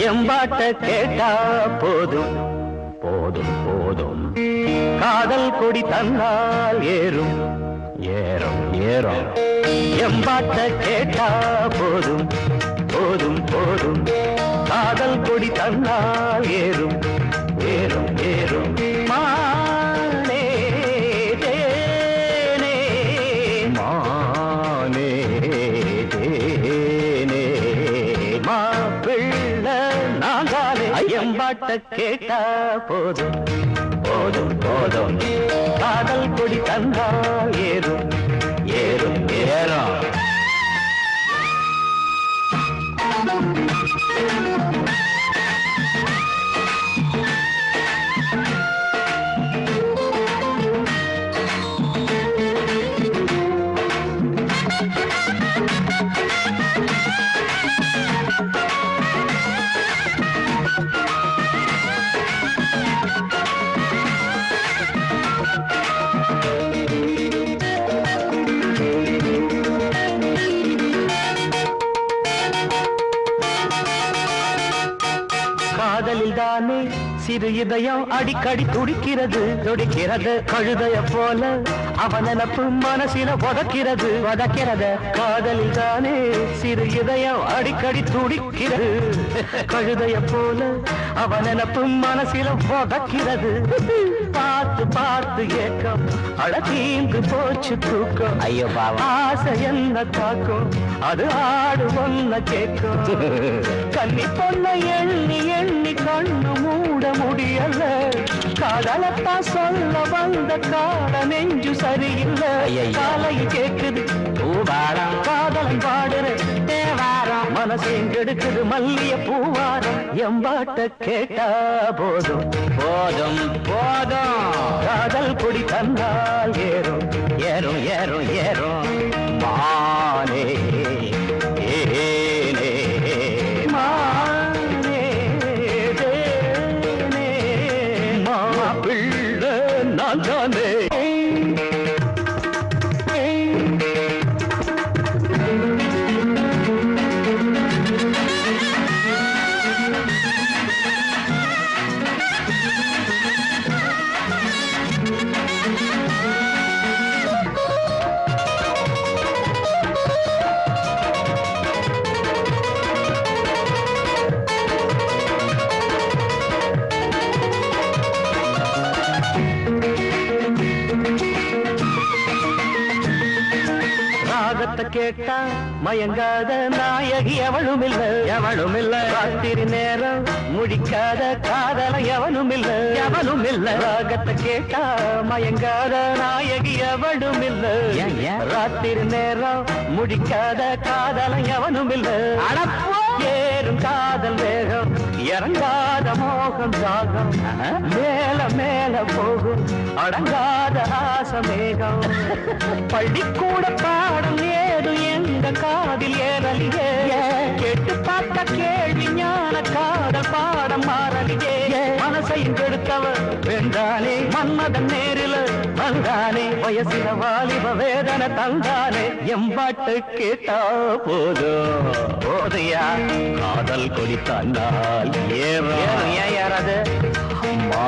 எம்பாட்ட கேட்டா போதும் போதும் போதும் காதல் கொடி தந்தால் ஏறும் ஏறும் ஏறும் எம்பாட்ட கேட்டா போதும் போதும் போதும் காதல் கொடி தந்தால் ஏறும் ஏறும் ஏறும் மானே தேனே மானே தேனே மாப்பிள்ளை நாங்காலே எம்பாட்ட கேட்டா போதும் போதும் போதும் காதல் கொடி தந்தால் ஏறும் ஏறும் ஏறும் காதலில் தானே சிறு இதயம் அடிக்கடி துடிக்கிறது துடிக்கிறது கழுதைய போல அவன் நினப்பு மனசில உதக்கிறது உதக்கிறது காதலில் தானே சிறு இதயம் அடிக்கடி துடிக்கிறது கழுதைய போல அவன் நினப்பு மனசில உதக்கிறது பார்த்து பார்த்து ஏக்கம் அழகீந்து போச்சு தூக்கம் ஐயோ ஆசை என்ன தாக்கும் அது ஆடு ஒன்ன கேட்கும் கன்னி பொண்ண எண்ணி எண்ணி கண்ணு மூட முடியல காதலத்தான் சொல்ல வந்த கால நெஞ்சு சரியில்லை காலை கேக்குது பூவாரம் காதலன் பாடுற தேவாரம் மனசையும் கெடுக்குது மல்லிய பூவாரம் எம்பாட்ட கேட்டா போதும் போதும் போதும் காதல் கொடி தந்தால் ஏறும் ஏறும் ஏறும் ஏறும் மானே ஏனே மானே தேனே மாப்பிள்ளை நான் தானே கேட்டா மயங்காத நாயகி எவளும் இல்ல ராத்திரி நேரம் முடிக்காத காதல எவனும் இல்ல ராகத்தை கேட்டா மயங்காத நாயகி எவளும் இல்ல ராத்திரி நேரம் முடிக்காத காதல எவனும் இல்ல ஏறும் காதல் வேகம் இறங்காத மோகம் சாகம் மேல மேல போகும் அடங்காத ஆசமேகம் பள்ளிக்கூட பாடம் ஏது எங்க காதில் ஏறலியே கேட்டு பார்த்த கேள்வி ஞான காதல் பாடம் மாறலியே மனசையும் கெடுத்தவர் வென்றானே மன்மதன் நேரில் வந்தானே வயசில வாலிப வேதனை தந்தானே எம்பாட்டு கேட்டா போதும் போதையா காதல் கொடி தந்தால் ஏறாது மா